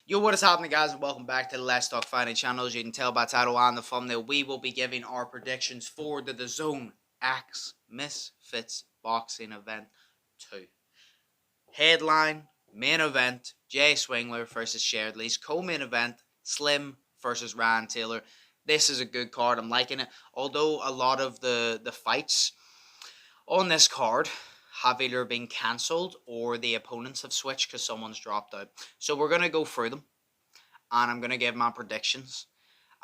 Yo, what is happening, guys, and welcome back to the Let's Talk Fighting channel. As you can tell by title and the thumbnail, we will be giving our predictions for the DAZN X Misfits boxing event 2. Headline, main event, Jay Swingler versus Sherdley's. Co-main event, Slim versus Ryan Taylor. This is a good card. I'm liking it. Although a lot of the fights on this card have either been cancelled or the opponents have switched because someone's dropped out. So we're going to go through them, and I'm going to give my predictions.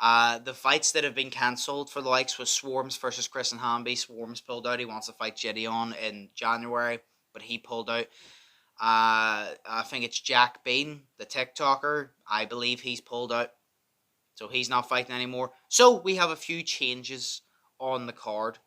The fights that have been cancelled for the likes was Swarms versus Chris and Hamby. Swarms pulled out. He wants to fight Gideon in January, but he pulled out. I think it's Jack Bean, the TikToker. I believe he's pulled out, so he's not fighting anymore. So we have a few changes on the card.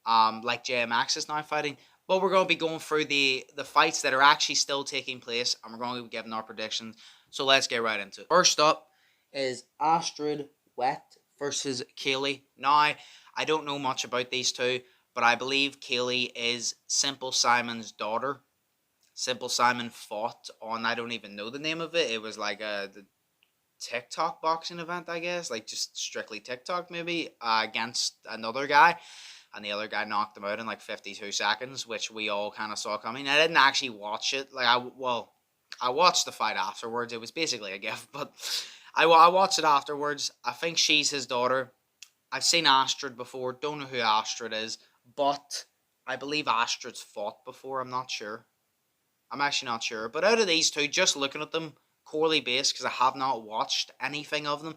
Like JMX is now fighting. But we're going to be going through the fights that are actually still taking place, and we're going to be giving our predictions. So let's get right into it. First up is Astrid Wet versus Kaylee. Now, I don't know much about these two, but I believe Kaylee is Simple Simon's daughter. Simple Simon fought on, I don't even know the name of it. It was like the TikTok boxing event, I guess. Like just strictly TikTok maybe, against another guy. And the other guy knocked him out in like 52 seconds, which we all kind of saw coming. I didn't actually watch it. I watched the fight afterwards. It was basically a gift, but I watched it afterwards. I think she's his daughter. I've seen Astrid before. Don't know who Astrid is, but I believe Astrid's fought before. I'm not sure. I'm actually not sure. But out of these two, just looking at them, corely based, because I have not watched anything of them,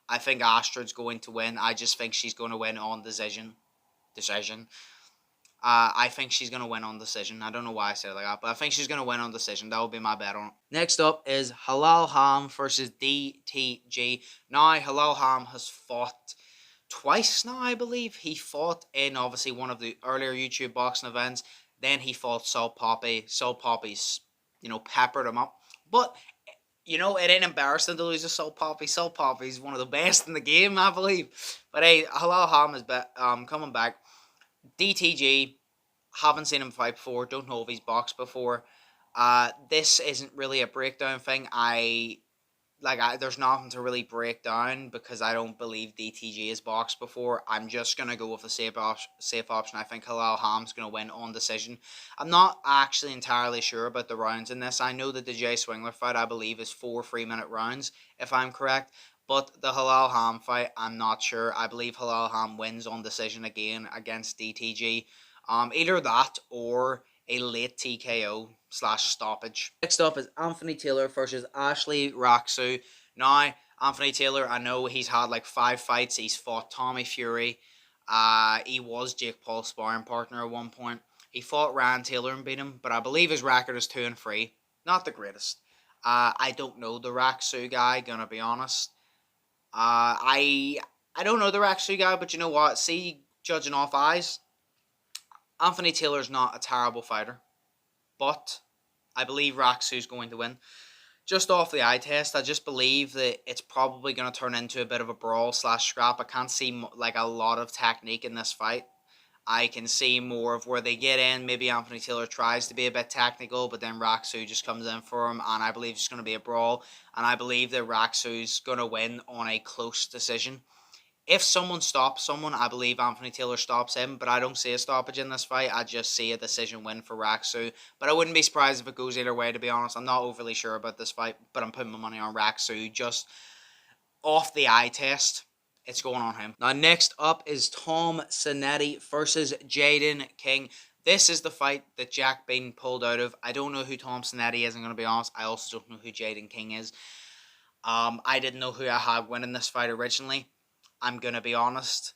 I think Astrid's going to win. I just think she's going to win on decision. I think she's going to win on decision. I don't know why I said it like that, but I think she's going to win on decision. That would be my bet on it. Next up is Halal Ham versus DTG. Now, Halal Ham has fought twice now, I believe. He fought in, obviously, one of the earlier YouTube boxing events. Then he fought Salt Poppy. Salt Poppy's, peppered him up. But it ain't embarrassing to lose to Salt Poppy. Salt Poppy's one of the best in the game, I believe. But hey, Halal Ham is coming back. DTG, haven't seen him fight before. Don't know if he's boxed before. This isn't really a breakdown thing. There's nothing to really break down because I don't believe DTG is boxed before. I'm just going to go with a safe option. I think Halal Ham's going to win on decision. I'm not actually entirely sure about the rounds in this. I know that the Jay Swingler fight, I believe, is 4 3-minute rounds, if I'm correct. But the Halal Ham fight, I'm not sure. I believe Halal Ham wins on decision again against DTG. Either that or a late TKO / stoppage. Next up is Anthony Taylor versus Ashley Raksu. Now, Anthony Taylor, I know he's had like 5 fights. He's fought Tommy Fury. He was Jake Paul's sparring partner at one point. He fought Ryan Taylor and beat him, but I believe his record is 2-3. Not the greatest. I don't know the Raksu guy, gonna be honest. I don't know the Raksu guy, but you know what? See, judging off eyes, Anthony Taylor's not a terrible fighter, but I believe Raksu's going to win. Just off the eye test, I just believe that it's probably going to turn into a bit of a brawl / scrap. I can't see like a lot of technique in this fight. I can see more of where they get in. Maybe Anthony Taylor tries to be a bit technical, but then Raksu just comes in for him, and I believe it's going to be a brawl. And I believe that Raksu's going to win on a close decision. If someone stops someone, I believe Anthony Taylor stops him, but I don't see a stoppage in this fight. I just see a decision win for Raksu. But I wouldn't be surprised if it goes either way, to be honest. I'm not overly sure about this fight, but I'm putting my money on Raksu just off the eye test. It's going on him. Now, next up is Tom Sinetti versus Jaden King. This is the fight that Jack Bean pulled out of. I don't know who Tom Sinetti is, I'm going to be honest. I also don't know who Jaden King is. I didn't know who I had winning this fight originally. I'm going to be honest.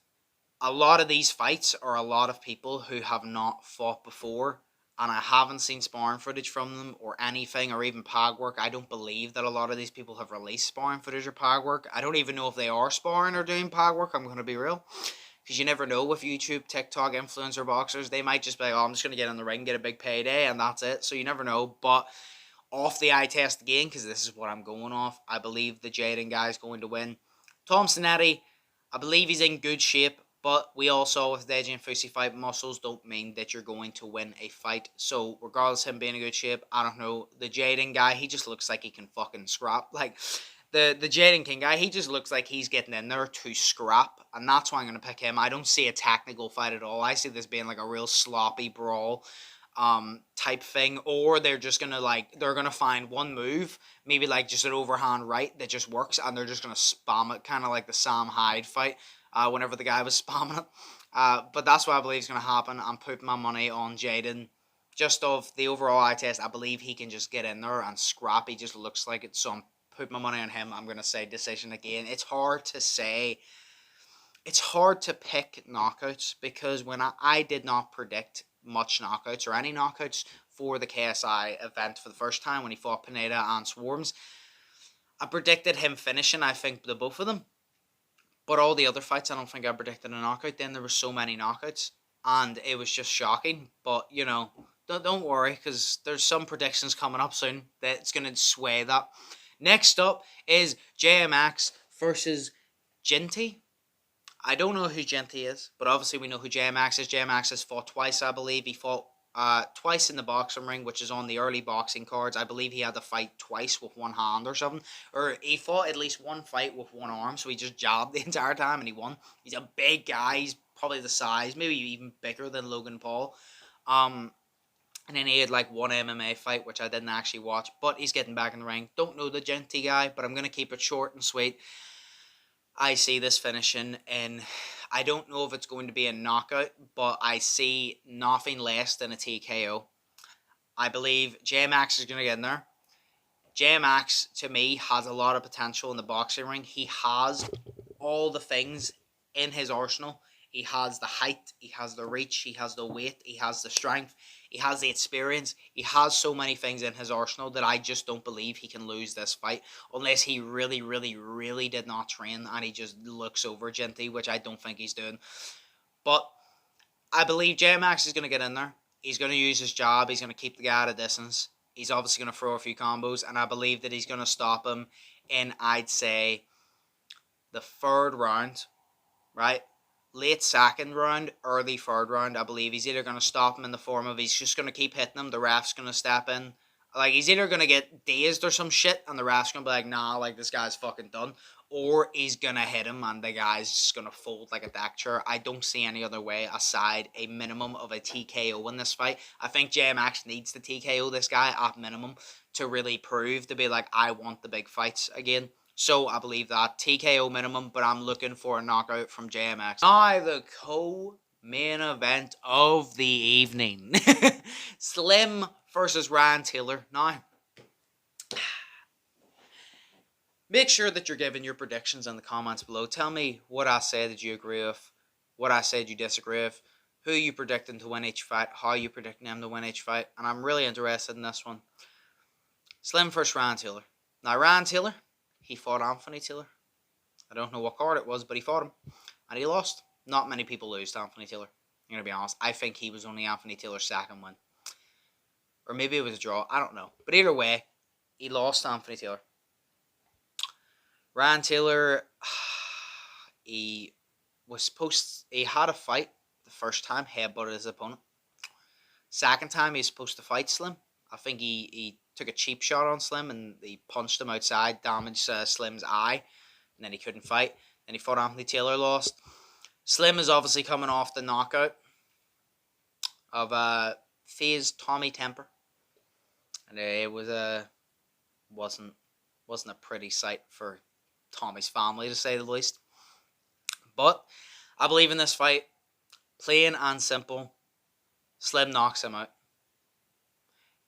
A lot of these fights are a lot of people who have not fought before, and I haven't seen sparring footage from them or anything, or even pag work. I don't believe that a lot of these people have released sparring footage or pag work. I don't even know if they are sparring or doing pag work, I'm going to be real. Because you never know with YouTube, TikTok, influencer boxers. They might just be like, oh, I'm just going to get in the ring, get a big payday, and that's it. So you never know. But off the eye test again, because this is what I'm going off, I believe the Jaden guy is going to win. Tom Sinetti, I believe he's in good shape. But we all saw with the Deji and Fusi fight, muscles don't mean that you're going to win a fight. So regardless of him being in good shape, I don't know. The Jaden guy, he just looks like he can fucking scrap. Like, The Jaden King guy, he just looks like he's getting in there to scrap, and that's why I'm going to pick him. I don't see a technical fight at all. I see this being like a real sloppy brawl type thing, or they're just gonna they're gonna find one move, maybe like just an overhand right that just works, and they're just gonna spam it, kind of like the Sam Hyde fight, whenever the guy was spamming it. But that's what I believe is gonna happen. I'm putting my money on Jaden. Just of the overall eye test, I believe he can just get in there and scrap. He just looks like it, so I'm putting my money on him. I'm gonna say decision again. It's hard to say. It's hard to pick knockouts because when I did not predict much knockouts or any knockouts for the KSI event for the first time when he fought Pineda and Swarms, I predicted him finishing, I think, the both of them. But all the other fights, I don't think I predicted a knockout. Then there were so many knockouts, and it was just shocking. But, don't worry, because there's some predictions coming up soon that's going to sway that. Next up is JMX versus Ginty. I don't know who Genty is, but obviously we know who JMX is. JMX has fought twice, I believe. He fought twice in the boxing ring, which is on the early boxing cards. I believe he had to fight twice with one hand or something. Or he fought at least one fight with one arm, so he just jabbed the entire time and he won. He's a big guy. He's probably the size, maybe even bigger than Logan Paul. And then he had like one MMA fight, which I didn't actually watch, but he's getting back in the ring. Don't know the Genty guy, but I'm going to keep it short and sweet. I see this finishing in, I don't know if it's going to be a knockout, but I see nothing less than a TKO. I believe JMX is going to get in there. JMX, to me, has a lot of potential in the boxing ring. He has all the things in his arsenal. He has the height, he has the reach, he has the weight, he has the strength, he has the experience. He has so many things in his arsenal that I just don't believe he can lose this fight unless he really, really, really did not train and he just looks over Genty, which I don't think he's doing. But I believe JMX is going to get in there. He's going to use his jab. He's going to keep the guy at a distance. He's obviously going to throw a few combos, and I believe that he's going to stop him in, I'd say, the third round, right? Late second round, early third round. I believe he's either going to stop him in the form of he's just going to keep hitting him, the ref's going to step in. Like, he's either going to get dazed or some shit, and the ref's going to be like, nah, like, this guy's fucking done. Or he's going to hit him, and the guy's just going to fold like a deck chair. I don't see any other way aside a minimum of a TKO in this fight. I think JMX needs to TKO this guy at minimum to really prove, to be like, I want the big fights again. So I believe that TKO minimum, but I'm looking for a knockout from JMX. Now the co-main event of the evening. Slim versus Ryan Taylor. Now, make sure that you're giving your predictions in the comments below. Tell me what I said that you agree with, what I said you disagree with, who you predicting to win each fight, how you predicting them to win each fight, and I'm really interested in this one. Slim versus Ryan Taylor. Now, Ryan Taylor, he fought Anthony Taylor. I don't know what card it was, but he fought him. And he lost. Not many people lose to Anthony Taylor. I'm going to be honest. I think he was only Anthony Taylor's second win. Or maybe it was a draw. I don't know. But either way, he lost to Anthony Taylor. Ryan Taylor, he had a fight the first time, headbutted his opponent. Second time, he was supposed to fight Slim. I think he took a cheap shot on Slim and he punched him outside, damaged Slim's eye, and then he couldn't fight. Then he fought Anthony Taylor, lost. Slim is obviously coming off the knockout of FaZe Tommy Temper, and it was wasn't a pretty sight for Tommy's family, to say the least. But I believe in this fight, plain and simple, Slim knocks him out.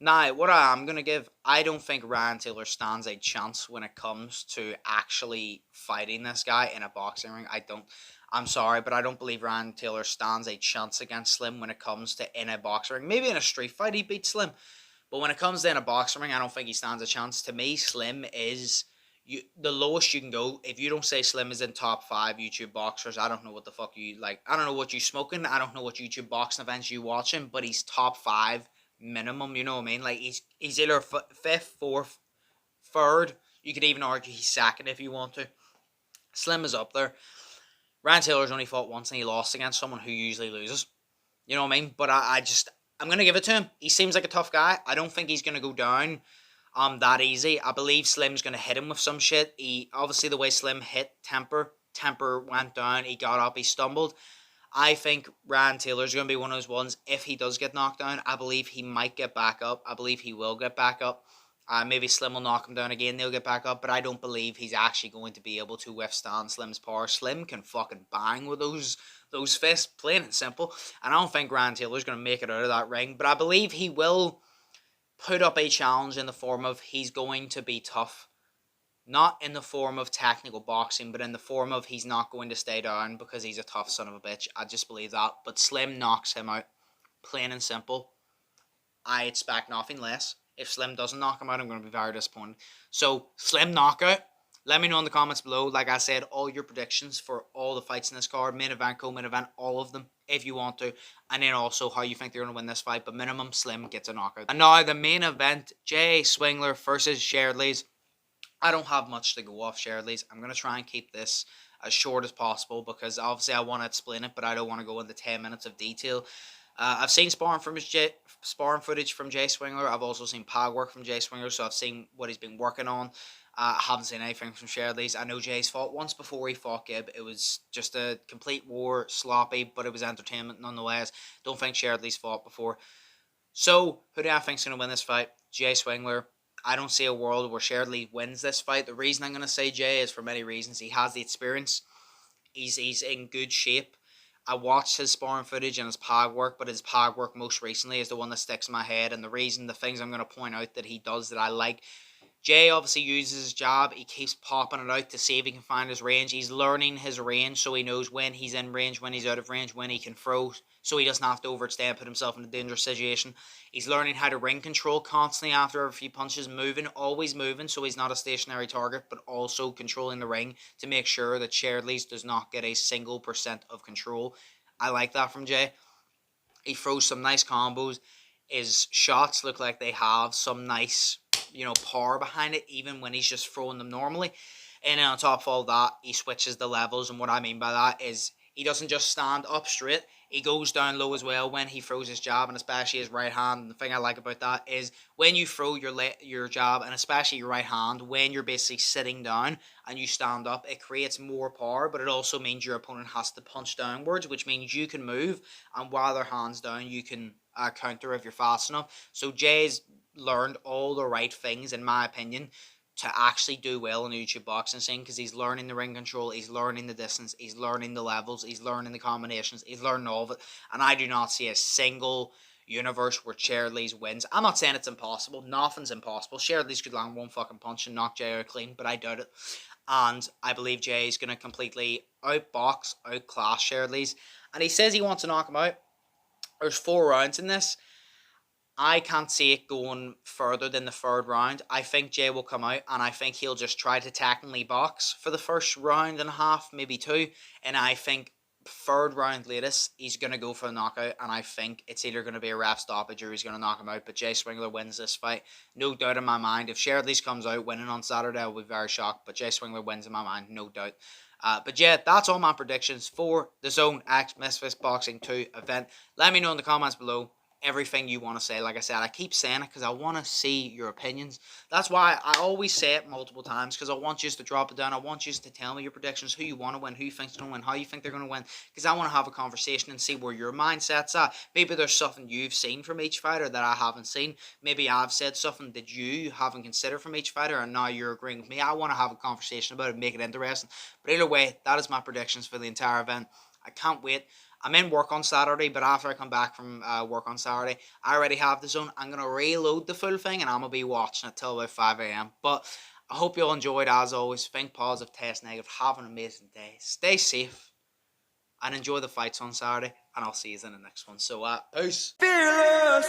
Now, what I'm going to give, I don't think Ryan Taylor stands a chance when it comes to actually fighting this guy in a boxing ring. I'm sorry, but I don't believe Ryan Taylor stands a chance against Slim when it comes to in a boxing ring. Maybe in a street fight he beats Slim, but when it comes to in a boxing ring, I don't think he stands a chance. To me, Slim is the lowest you can go. If you don't say Slim is in top 5 YouTube boxers, I don't know what the fuck you like. I don't know what you smoking. I don't know what YouTube boxing events you watching, but he's top 5 minimum, you know what I mean? Like, he's either 5th, 4th, 3rd. You could even argue he's 2nd if you want to. Slim is up there. Ryan Taylor's only fought once and he lost against someone who usually loses. You know what I mean? But I'm going to give it to him. He seems like a tough guy. I don't think he's going to go down that easy. I believe Slim's going to hit him with some shit. He obviously, the way Slim hit Temper went down, he got up, he stumbled. I think Ryan Taylor's going to be one of those ones. If he does get knocked down, I believe he might get back up. I believe he will get back up. Maybe Slim will knock him down again, they'll get back up, but I don't believe he's actually going to be able to withstand Slim's power. Slim can fucking bang with those fists, plain and simple, and I don't think Ryan Taylor's going to make it out of that ring, but I believe he will put up a challenge in the form of he's going to be tough. Not in the form of technical boxing, but in the form of he's not going to stay down because he's a tough son of a bitch. I just believe that. But Slim knocks him out. Plain and simple. I expect nothing less. If Slim doesn't knock him out, I'm going to be very disappointed. So, Slim knockout. Let me know in the comments below. Like I said, all your predictions for all the fights in this card. Main event, co-main event, all of them, if you want to. And then also how you think they're going to win this fight. But minimum, Slim gets a knockout. And now, the main event, Jay Swingler versus Sherdley's. I don't have much to go off Sherdley's. I'm going to try and keep this as short as possible because obviously I want to explain it, but I don't want to go into 10 minutes of detail. I've seen sparring footage from Jay Swingler. I've also seen pad work from Jay Swingler, so I've seen what he's been working on. I haven't seen anything from Sherdley's. I know Jay's fought once before he fought Gibb. It was just a complete war, sloppy, but it was entertainment nonetheless. Don't think Sherdley's fought before. So, who do I think's going to win this fight? Jay Swingler. I don't see a world where Sherdley wins this fight. The reason I'm going to say Jay is for many reasons. He has the experience. He's in good shape. I watched his sparring footage and his pad work, but his pad work most recently is the one that sticks in my head. And the things I'm going to point out that he does that I like. Jay obviously uses his jab. He keeps popping it out to see if he can find his range. He's learning his range so he knows when he's in range, when he's out of range, when he can throw, so he doesn't have to overextend, put himself in a dangerous situation. He's learning how to ring control constantly after a few punches, always moving, so he's not a stationary target, but also controlling the ring to make sure that Sherdley's does not get a single % of control. I like that from Jay. He throws some nice combos. His shots look like they have some nice, power behind it, even when he's just throwing them normally. And then on top of all that, he switches the levels, and what I mean by that is he doesn't just stand up straight. He goes down low as well when he throws his jab, and especially his right hand. And the thing I like about that is when you throw your jab, and especially your right hand, when you're basically sitting down and you stand up, it creates more power, but it also means your opponent has to punch downwards, which means you can move, and while their hand's down, you can counter if you're fast enough. So Jay's learned all the right things, in my opinion, to actually do well in the YouTube boxing scene, because he's learning the ring control, he's learning the distance, he's learning the levels, he's learning the combinations, he's learning all of it, and I do not see a single universe where Sherdley's wins. I'm not saying it's impossible, nothing's impossible. Sherdley's could land one fucking punch and knock Jay out clean, but I doubt it, and I believe Jay's going to completely outbox, outclass Sherdley's, and he says he wants to knock him out. There's 4 rounds in this. I can't see it going further than the 3rd round. I think Jay will come out, and I think he'll just try to technically box for the first round and a half, maybe 2. And I think 3rd round latest, he's going to go for a knockout, and I think it's either going to be a ref stoppage or he's going to knock him out. But Jay Swingler wins this fight. No doubt in my mind. If Sherdley's comes out winning on Saturday, I'll be very shocked. But Jay Swingler wins in my mind, no doubt. But yeah, that's all my predictions for the DAZN X Misfits Boxing 2 event. Let me know in the comments below everything you want to say. Like I said, I keep saying it because I want to see your opinions. That's why I always say it multiple times, because I want you to drop it down. I want you to tell me your predictions, who you want to win, who you think's going to win, how you think they're going to win, because I want to have a conversation and see where your mindset's at. Maybe there's something you've seen from each fighter that I haven't seen. Maybe I've said something that you haven't considered from each fighter and now you're agreeing with me. I want to have a conversation about it, make it interesting. But either way, that is my predictions for the entire event. I can't wait. I'm in work on Saturday, but after I come back from work on Saturday, I already have the DAZN. I'm going to reload the full thing, and I'm going to be watching it till about 5 a.m. But I hope you all enjoyed, as always. Think positive, test negative. Have an amazing day. Stay safe, and enjoy the fights on Saturday, and I'll see you in the next one. So, peace. Fearless.